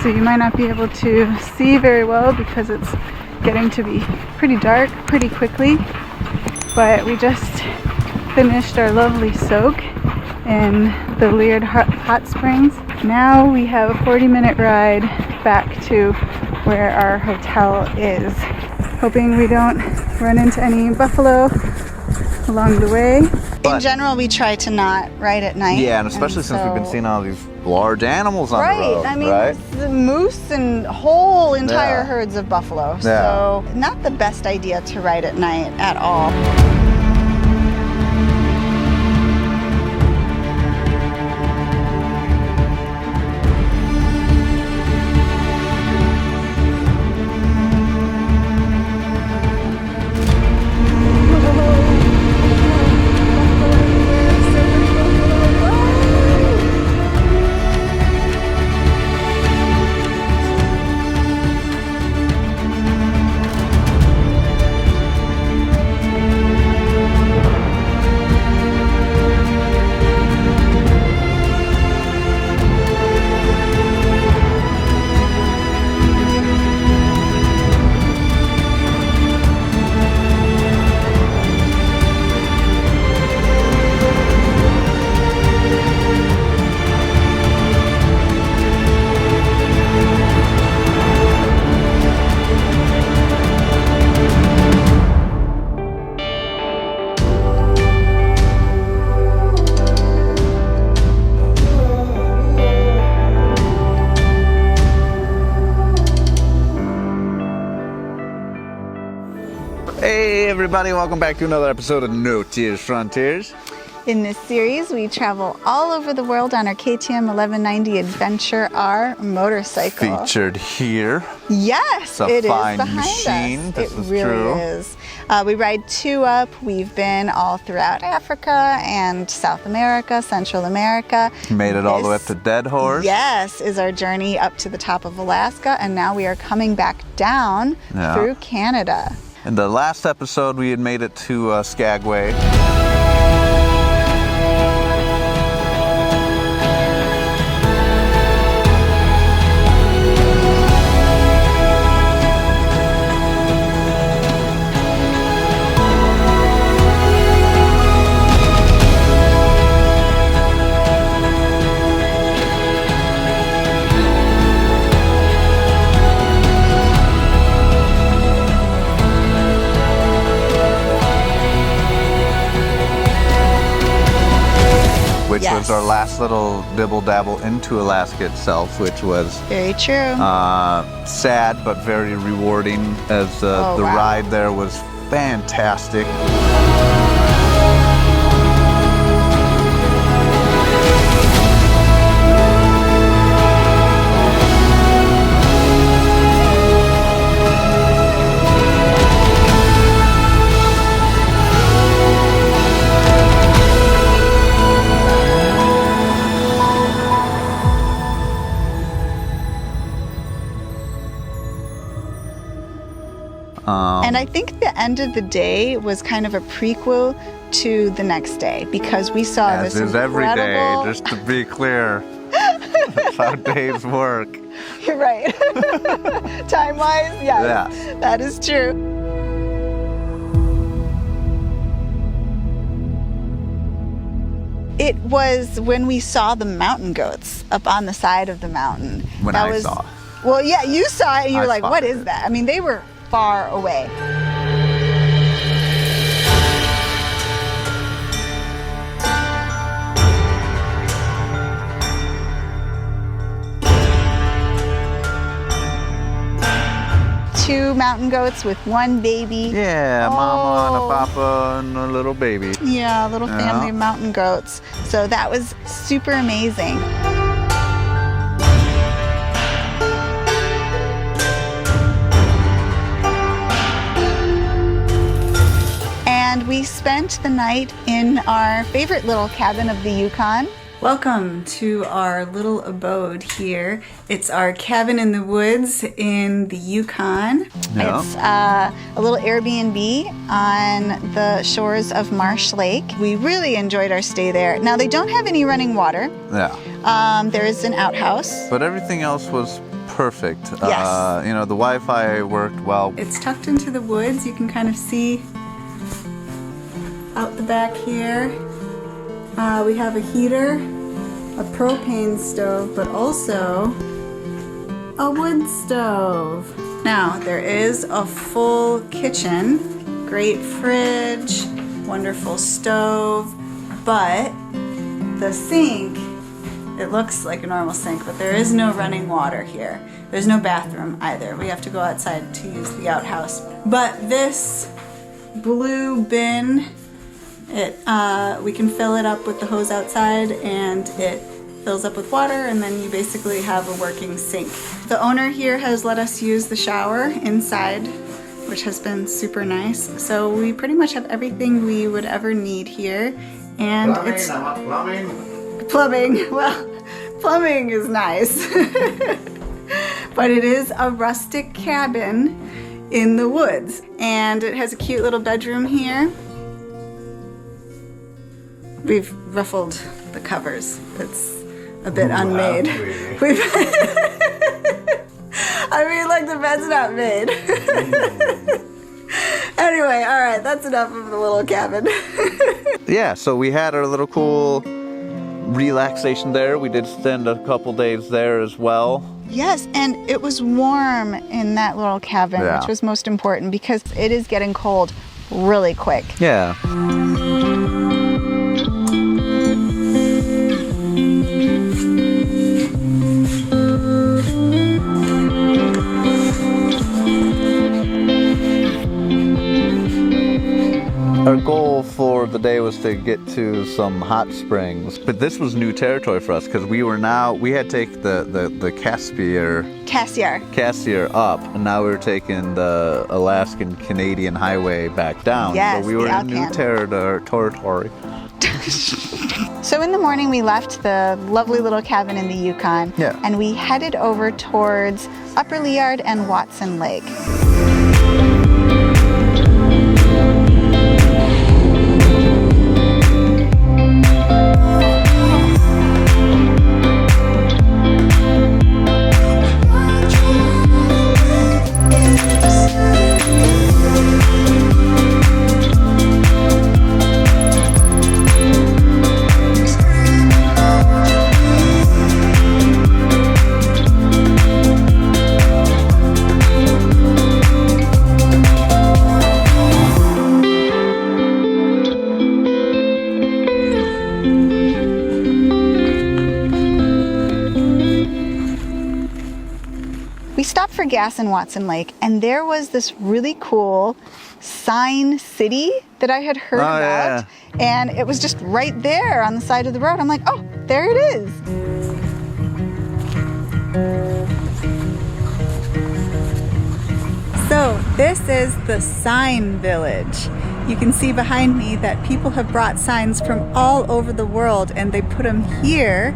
so you might not be able to see very well because it's getting to be pretty dark pretty quickly. But we just finished our lovely soak in the Leard Hot Springs. Now we have a 40-minute ride back to where our hotel is. Hoping we don't run into any buffalo along the way. In general, we try to not ride at night. Yeah, and especially since we've been seeing all these large animals on the road. I mean, the moose and whole entire herds of buffalo. So not the best idea to ride at night at all. Hey everybody, welcome back to another episode of Notier's Frontiers. In this series, we travel all over the world on our KTM 1190 Adventure R motorcycle. Featured here. Yes, it's a fine behind machine. Us. This it is really true. is. We ride two up. We've been all throughout Africa and South America, Central America. Made it all the way up to Dead Horse. Yes, is our journey up to the top of Alaska, and now we are coming back down through Canada. In the last episode, we had made it to Skagway. Which was our last little dibble-dabble into Alaska itself, which was very true. Sad but very rewarding, as the ride there was fantastic. And I think the end of the day was kind of a prequel to the next day, because we saw this incredible... As is every day, just to be clear. That's how days work. You're right. Time-wise, yes, that is true. It was when we saw the mountain goats up on the side of the mountain. When I saw. Well, yeah, you saw it and you were like, what is that? I mean, they were far away. Two mountain goats with one baby. Yeah, mama and a papa and a little baby. Yeah, a little family of mountain goats. So that was super amazing. And we spent the night in our favorite little cabin of the Yukon. Welcome to our little abode here. It's our cabin in the woods in the Yukon. Yeah. It's a little Airbnb on the shores of Marsh Lake. We really enjoyed our stay there. Now, they don't have any running water. Yeah. There is an outhouse. But everything else was perfect. Yes. You know, the Wi-Fi worked well. It's tucked into the woods. You can kind of see out the back here. We have a heater, a propane stove, but also a wood stove. Now, there is a full kitchen, great fridge, wonderful stove, but the sink, it looks like a normal sink, but there is no running water here. There's no bathroom either. We have to go outside to use the outhouse. But this blue bin, we can fill it up with the hose outside, and it fills up with water, and then you basically have a working sink. The owner here has let us use the shower inside, which has been super nice. So we pretty much have everything we would ever need here. And it's plumbing. Well, plumbing is nice. But it is a rustic cabin in the woods, and it has a cute little bedroom here. We've ruffled the covers. It's a bit unmade. I mean, like, the bed's not made. Anyway, all right, that's enough of the little cabin. Yeah, so we had our little cool relaxation there. We did spend a couple days there as well. Yes, and it was warm in that little cabin, which was most important because it is getting cold really quick. Yeah. Our goal for the day was to get to some hot springs, but this was new territory for us because we had taken the Cassiar up, and now we were taking the Alaskan Canadian highway back down. Yes, so we were in new territory. So in the morning we left the lovely little cabin in the Yukon, and we headed over towards Upper Liard and Watson Lake. We stopped for gas in Watson Lake, and there was this really cool sign city that I had heard about, and it was just right there on the side of the road. I'm like, oh, there it is. So this is the sign village. You can see behind me that people have brought signs from all over the world, and they put them here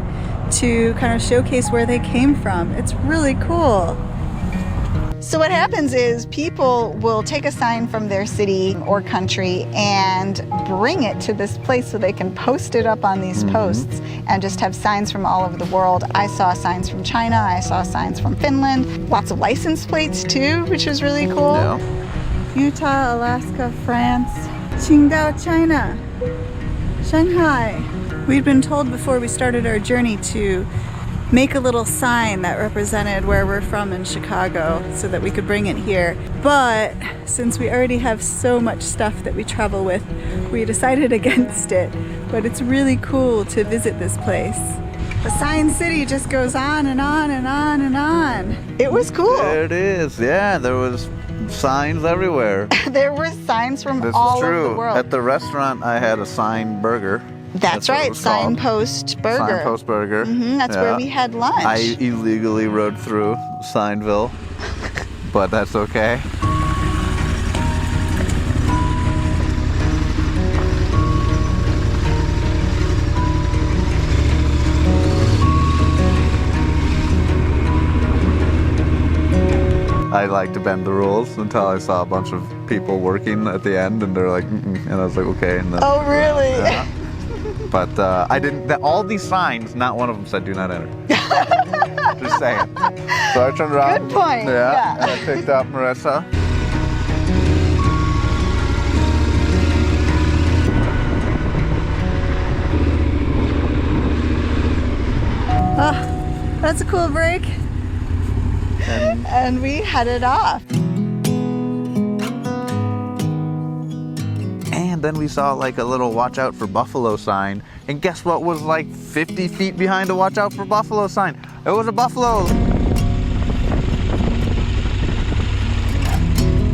to kind of showcase where they came from. It's really cool. So what happens is people will take a sign from their city or country and bring it to this place so they can post it up on these posts and just have signs from all over the world. I saw signs from China, I saw signs from Finland, lots of license plates too, which was really cool. Yeah. Utah, Alaska, France, Qingdao, China, Shanghai. We'd been told before we started our journey to make a little sign that represented where we're from in Chicago so that we could bring it here. But since we already have so much stuff that we travel with, we decided against it. But it's really cool to visit this place. The Sign City just goes on and on and on and on. It was cool. There it is. Yeah, there was signs everywhere. There were signs from all over the world. At the restaurant, I had a sign burger. That's right, Signpost Burger. Signpost Burger. That's where we had lunch. I illegally rode through Signville, but that's okay. I like to bend the rules until I saw a bunch of people working at the end, and they're like, and I was like, okay. And then, oh, really? Yeah. But I didn't. All these signs, not one of them said "Do not enter." Just saying. So I turned around. Good point. Yeah. And I picked up Marisa. Oh, that's a cool break. And we headed off. And then we saw like a little "Watch out for buffalo" sign. And guess what was like 50 feet behind a "Watch out for buffalo" sign? It was a buffalo.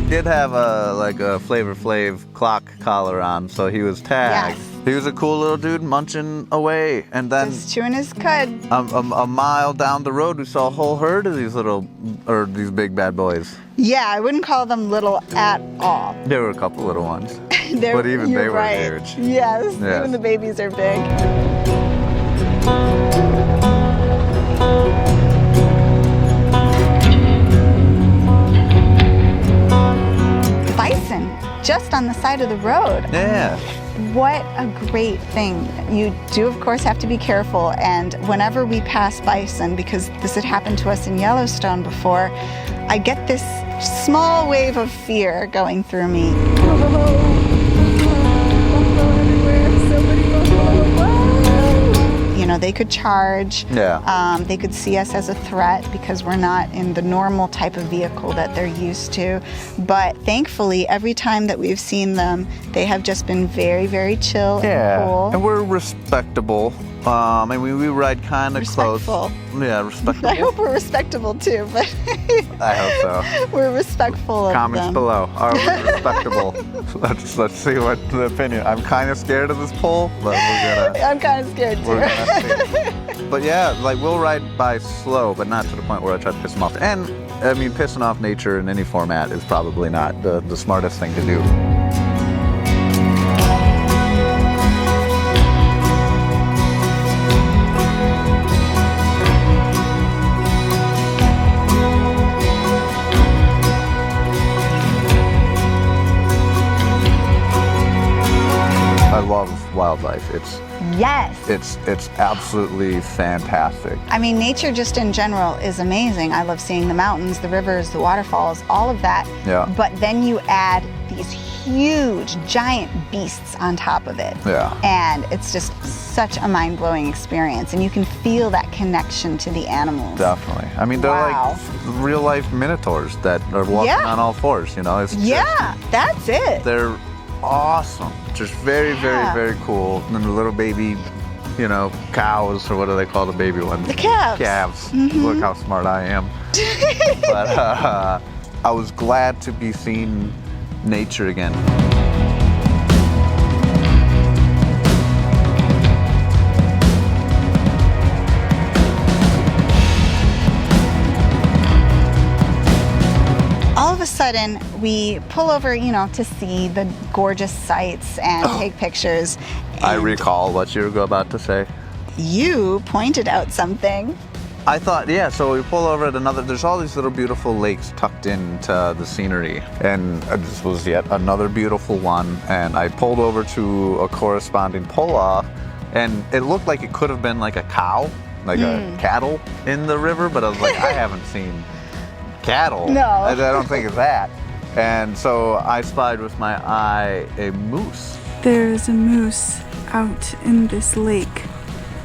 Did have a Flavor Flav clock collar on, so he was tagged. Yes. He was a cool little dude munching away, and then Just chewing his cud. a mile down the road we saw a whole herd of these big bad boys. Yeah, I wouldn't call them little at all. There were a couple little ones, They're- but even you're they were right. huge. Yes, Yes. even the babies are big. Bison, just on the side of the road. Yeah. What a great thing. You do, of course, have to be careful. And whenever we pass bison, because this had happened to us in Yellowstone before, I get this small wave of fear going through me. You know, they could charge. Yeah. They could see us as a threat because we're not in the normal type of vehicle that they're used to. But thankfully, every time that we've seen them, they have just been very, very chill and cool. And we're respectable. And we ride kind of close. Respectful. Yeah, respectable. I hope we're respectable too, but I hope so. we're respectful of Comments them. below. Are we respectable? Let's see what the opinion. I'm kind of scared of this pole, but I'm kind of scared we're too. gonna see. But yeah, like we'll ride by slow, but not to the point where I try to piss them off. And I mean, pissing off nature in any format is probably not the smartest thing to do. I love wildlife. Yes. It's absolutely fantastic. I mean, nature just in general is amazing. I love seeing the mountains, the rivers, the waterfalls, all of that. Yeah. But then you add these huge, giant beasts on top of it. Yeah. And it's just such a mind-blowing experience. And you can feel that connection to the animals. Definitely. I mean, they're Wow. like real life minotaurs that are walking Yeah. on all fours, you know? It's Yeah, that's it. they're awesome. Just very, Yeah. very, very cool. And then the little baby, you know, cows, or what do they call the baby ones? The calves. Calves. Mhm. Look how smart I am. But I was glad to be seeing nature again. All of a sudden, we pull over, you know, to see the gorgeous sights and take pictures. I And recall what you were about to say. you pointed out something. I thought, yeah, so we pull over at there's all these little beautiful lakes tucked into the scenery. And this was yet another beautiful one. And I pulled over to a corresponding pull-off, and it looked like it could have been like a cow, like a cattle in the river, but I was like, I haven't seen cattle. No. I don't think it's that. And so I spied with my eye a moose. There's a moose out in this lake,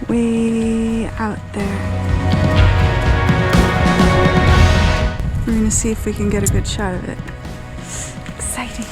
way out there. We're gonna see if we can get a good shot of it. Exciting.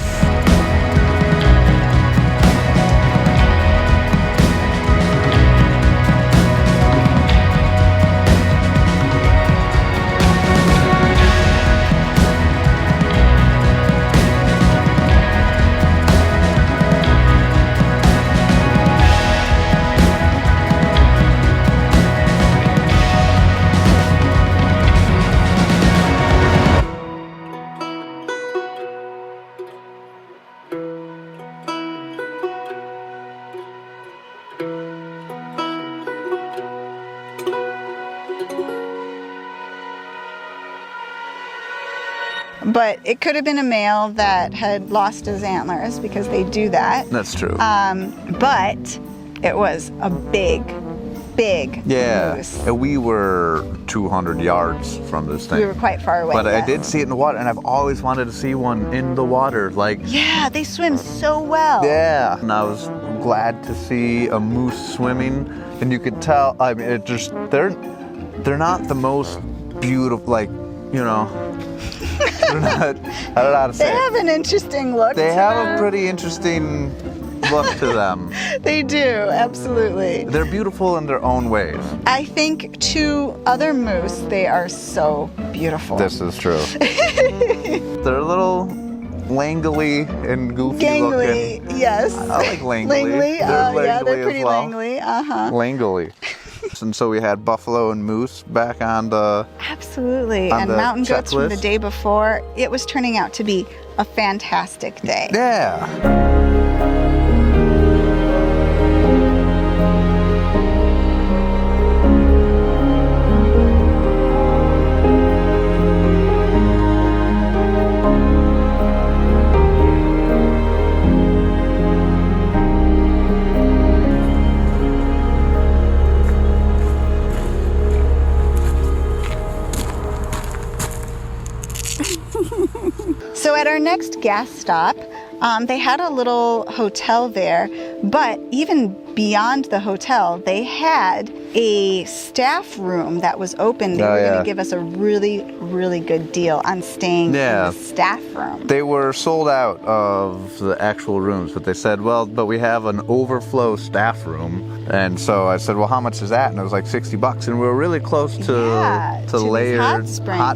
But it could have been a male that had lost his antlers because they do that. That's true. But it was a big Yeah, moose. and we were 200 yards from this thing. We were quite far away. But I yes. did see it in the water, and I've always wanted to see one in the water. Like, Yeah, they swim so well. yeah, and I was glad to see a moose swimming, and you could tell. I mean, it just they're not the most beautiful, like, you know. They're not, I don't know how to say. They have an interesting look. They to have them. a pretty interesting look to them. They do, absolutely. They're beautiful in their own ways. I think to other moose, they are so beautiful. This is true. They're a little langly and goofy Gangly, looking. yes. I like langly. Langly, yeah, they're as pretty well. langly, Langly. And so we had buffalo and moose back on the... Absolutely, On and the mountain goats from the checklist. day before. It was turning out to be a fantastic day. Yeah. So at our next gas stop, they had a little hotel there, but even beyond the hotel, they had a staff room that was open. They Oh, were going yeah. to give us a really, really good deal on staying Yeah. in the staff room. They were sold out of the actual rooms, but they said, well, but we have an overflow staff room. And so I said, well, how much is that? And it was like $60. And we were really close to these layered hot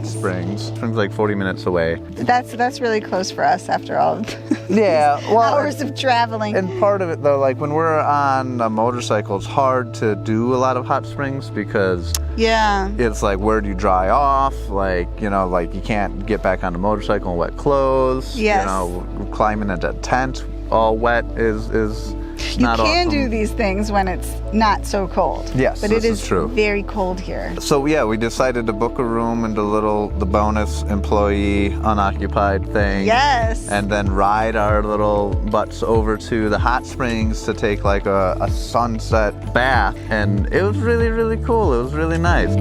springs. Springs like 40 minutes away. That's really close for us after all of Yeah, well, hours of traveling. and part of it though, like when we're on a motorcycle, it's hard to do a lot of hot springs because Yeah. it's like, where do you dry off? Like, you know, like you can't get back on the motorcycle in wet clothes. Yes. You know, climbing into a tent all wet is You not can awesome. do these things when it's not so cold. Yes, but this it is is true. very cold here. So yeah, we decided to book a room in the bonus employee unoccupied thing. Yes. And then ride our little butts over to the hot springs to take like a sunset bath. And it was really, really cool. It was really nice.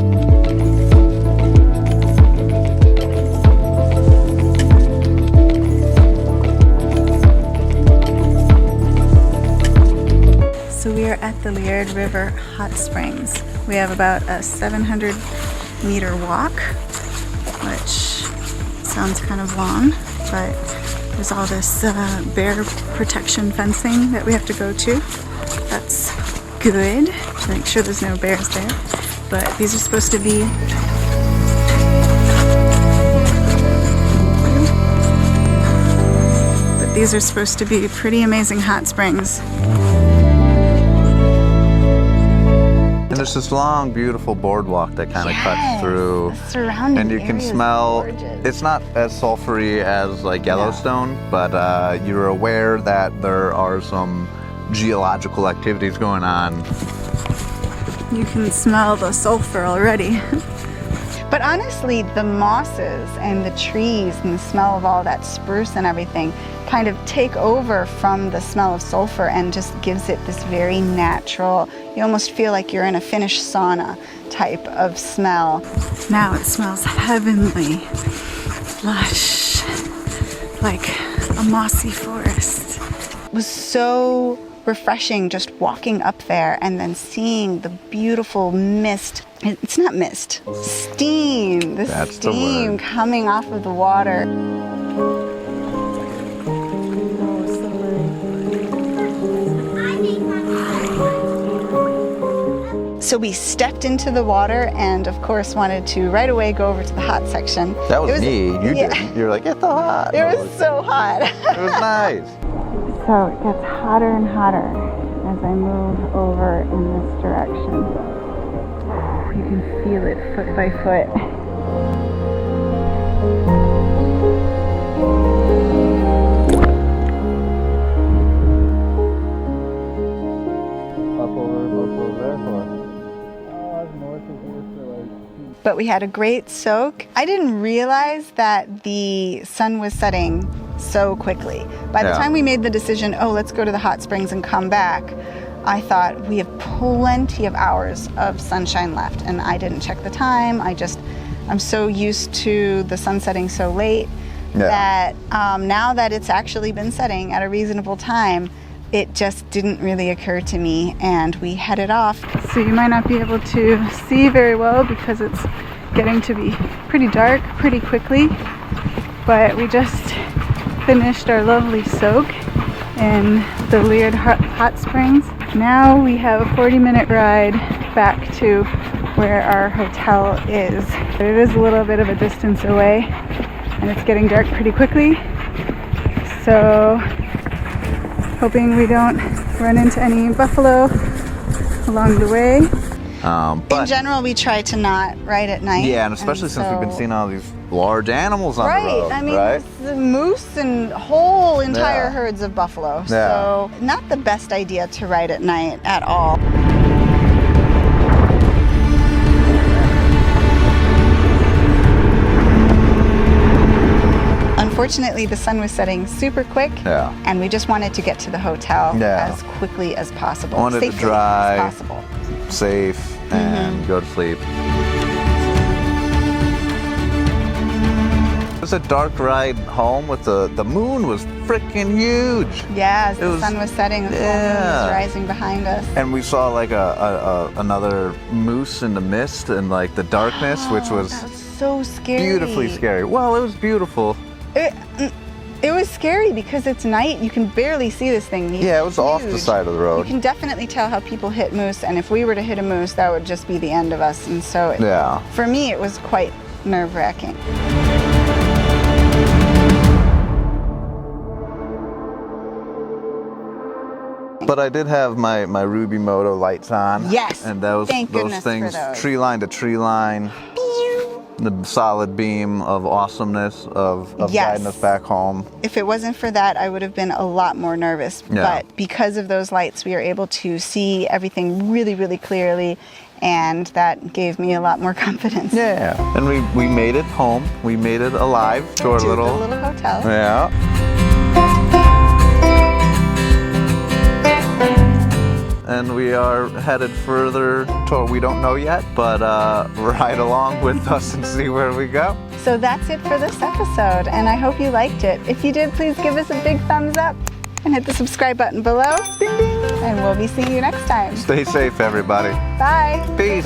So we are at the Liard River Hot Springs. We have about a 700-meter walk, which sounds kind of long, but there's all this bear protection fencing that we have to go to. That's good to make sure there's no bears there. But these are supposed to be pretty amazing hot springs. And there's this long, beautiful boardwalk that kind of cuts through. The surrounding And you can area is smell, gorgeous. it's not as sulfury as like Yellowstone, but you're aware that there are some geological activities going on. You can smell the sulfur already. But honestly, the mosses and the trees and the smell of all that spruce and everything kind of take over from the smell of sulfur and just gives it this very natural, you almost feel like you're in a Finnish sauna type of smell. Now it smells heavenly, lush, like a mossy forest. It was so refreshing just walking up there and then seeing the beautiful mist. It's not mist, steam. The That's the steam word. coming off of the water. So we stepped into the water and of course wanted to right away go over to the hot section. That was, It me. You yeah. didn't. You're like, it's so hot. It was so hot. It was nice. So it gets hotter and hotter as I move over in this direction. You can feel it foot by foot. But we had a great soak. I didn't realize that the sun was setting so quickly. By the Yeah. time we made the decision, oh, let's go to the hot springs and come back, I thought we have plenty of hours of sunshine left, and I didn't check the time. I'm so used to the sun setting so late that now that it's actually been setting at a reasonable time, it just didn't really occur to me, and we headed off. So you might not be able to see very well because it's getting to be pretty dark pretty quickly, but we just finished our lovely soak in the Leard hot springs. Now we have a 40-minute ride back to where our hotel is. It is a little bit of a distance away, and it's getting dark pretty quickly, so hoping we don't run into any buffalo along the way. But in general, we try to not ride at night. yeah, and especially since we've been seeing all these large animals on the road, I mean, right? the moose and whole entire herds of buffalo. Yeah. So not the best idea to ride at night at all. Unfortunately, the sun was setting super quick, and we just wanted to get to the hotel as quickly as possible. I wanted safely to drive, as possible. safe, and go to sleep. It was a dark ride home with the moon was freaking huge. Yeah, as the sun was setting, the full moon was rising behind us. And we saw like another moose in the mist and like the darkness, which was so scary. Beautifully scary. Well, it was beautiful. It was scary because it's night. You can barely see this thing. Yeah, it was off the side of the road. You can definitely tell how people hit moose, and if we were to hit a moose, that would just be the end of us. And so, for me, it was quite nerve-wracking. But I did have my Ruby Moto lights on. Yes. And those things, tree line to tree line. The solid beam of awesomeness of guiding us back home. If it wasn't for that, I would have been a lot more nervous. But because of those lights, we were able to see everything really, really clearly, and that gave me a lot more confidence. Yeah. And we made it home. We made it alive to our little hotel. Yeah. And we are headed further toward, we don't know yet, but ride along with us and see where we go. So that's it for this episode, and I hope you liked it. If you did, please give us a big thumbs up and hit the subscribe button below. Ding, ding. And we'll be seeing you next time. Stay safe, everybody. Bye. Peace.